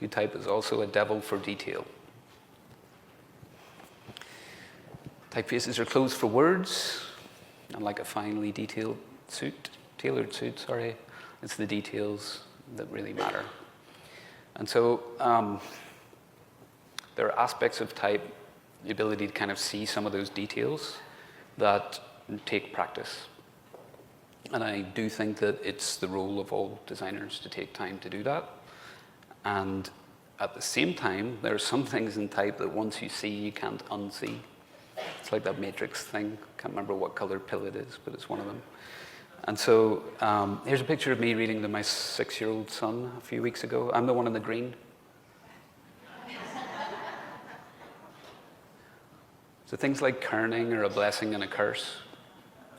Good type is also a devil for detail. Typefaces are clothes for words, and like a finely tailored suit, it's the details that really matter. And so there are aspects of type, the ability to kind of see some of those details that take practice. And I do think that it's the role of all designers to take time to do that. And at the same time, there are some things in type that once you see, you can't unsee. It's like that matrix thing. Can't remember what color pill it is, but it's one of them. And so here's a picture of me reading to my 6-year-old son a few weeks ago. I'm the one in the green. So things like kerning are a blessing and a curse,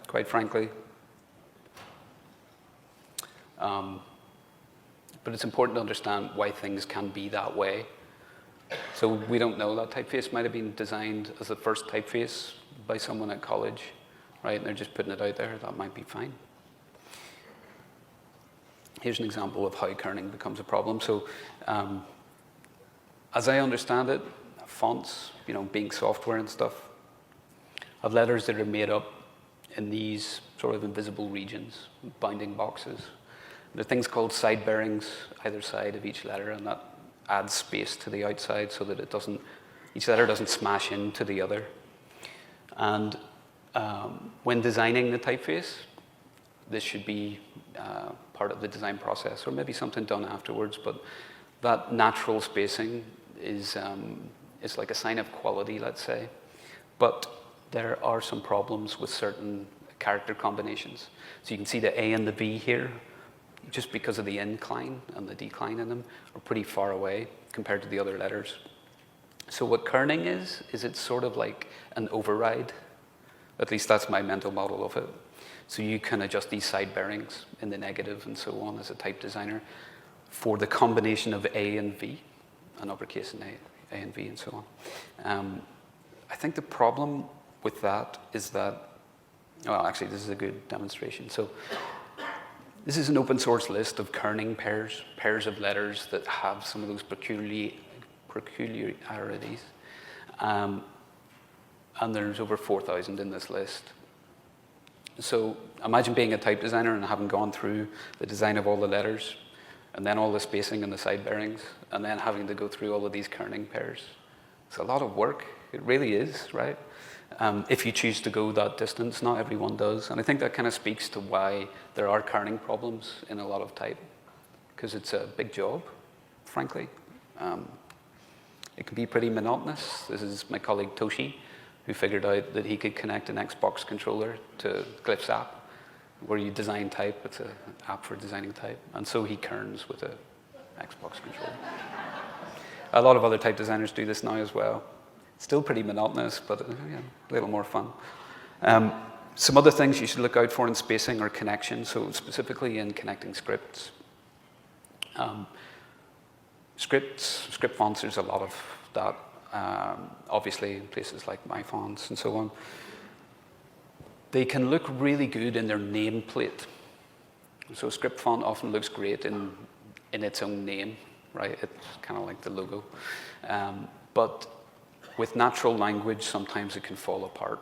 quite frankly. But it's important to understand why things can be that way. So we don't know. That typeface might have been designed as the first typeface by someone at college, right? And they're just putting it out there. That might be fine. Here's an example of how kerning becomes a problem. So as I understand it, fonts, being software and stuff, have letters that are made up in these sort of invisible regions, bounding boxes. There are things called side bearings either side of each letter, and that adds space to the outside so that each letter doesn't smash into the other. And when designing the typeface, this should be part of the design process, or maybe something done afterwards, but that natural spacing is like a sign of quality, let's say. But there are some problems with certain character combinations. So you can see the A and the V here, just because of the incline and the decline in them, are pretty far away compared to the other letters. So what kerning is it's sort of like an override. At least that's my mental model of it. So you can adjust these side bearings in the negative and so on as a type designer for the combination of A and V, an uppercase and A and V and so on. I think the problem with that is that, well, actually, this is a good demonstration. So this is an open source list of kerning pairs of letters that have some of those peculiarities. And there's over 4,000 in this list. So imagine being a type designer and having gone through the design of all the letters, and then all the spacing and the side bearings, and then having to go through all of these kerning pairs. It's a lot of work. It really is, right? If you choose to go that distance, not everyone does. And I think that kind of speaks to why there are kerning problems in a lot of type, because it's a big job, frankly. It can be pretty monotonous. This is my colleague Toshi, who figured out that he could connect an Xbox controller to Glyph's app, where you design type. It's an app for designing type. And so he kerns with an Xbox controller. A lot of other type designers do this now as well. Still pretty monotonous, but a little more fun. Some other things you should look out for in spacing or connection, so specifically in connecting scripts. Script fonts, there's a lot of that, obviously in places like my fonts and so on. They can look really good in their nameplate. So a script font often looks great in its own name, right? It's kind of like the logo. But with natural language, sometimes it can fall apart.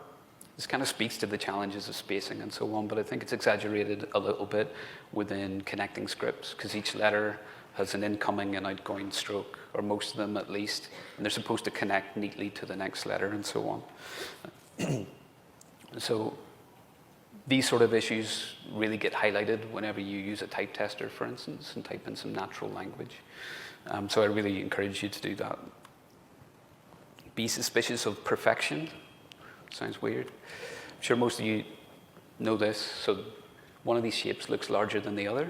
This kind of speaks to the challenges of spacing and so on, but I think it's exaggerated a little bit within connecting scripts, because each letter has an incoming and outgoing stroke, or most of them at least, and they're supposed to connect neatly to the next letter and so on. So these sort of issues really get highlighted whenever you use a type tester, for instance, and type in some natural language. So I really encourage you to do that. Be suspicious of perfection. Sounds weird. I'm sure most of you know this. So one of these shapes looks larger than the other.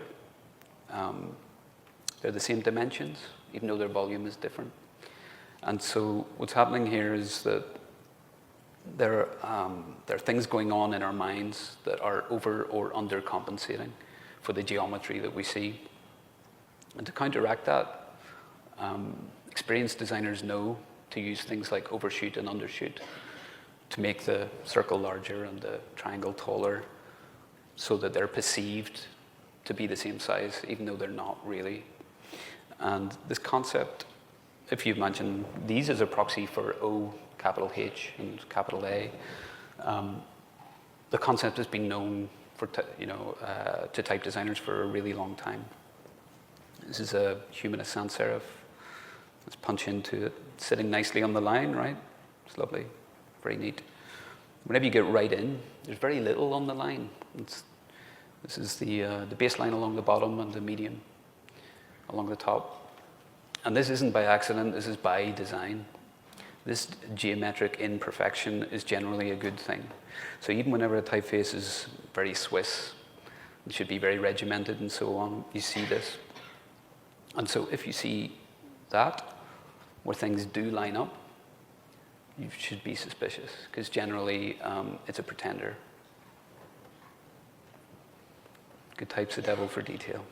They're the same dimensions, even though their volume is different. And so what's happening here is that there are things going on in our minds that are over or under compensating for the geometry that we see. And to counteract that, experienced designers know to use things like overshoot and undershoot to make the circle larger and the triangle taller so that they're perceived to be the same size, even though they're not really. And this concept, if you imagine these as a proxy for O, capital H, and capital A, the concept has been known for to type designers for a really long time. This is a Humanist sans serif. Let's punch into it, sitting nicely on the line, right? It's lovely, very neat. Whenever you get right in, there's very little on the line. This is the baseline along the bottom and the median along the top. And this isn't by accident, this is by design. This geometric imperfection is generally a good thing. So even whenever a typeface is very Swiss, it should be very regimented and so on, you see this. And so if you see that, where things do line up, you should be suspicious, because generally it's a pretender. Good type's the devil for detail.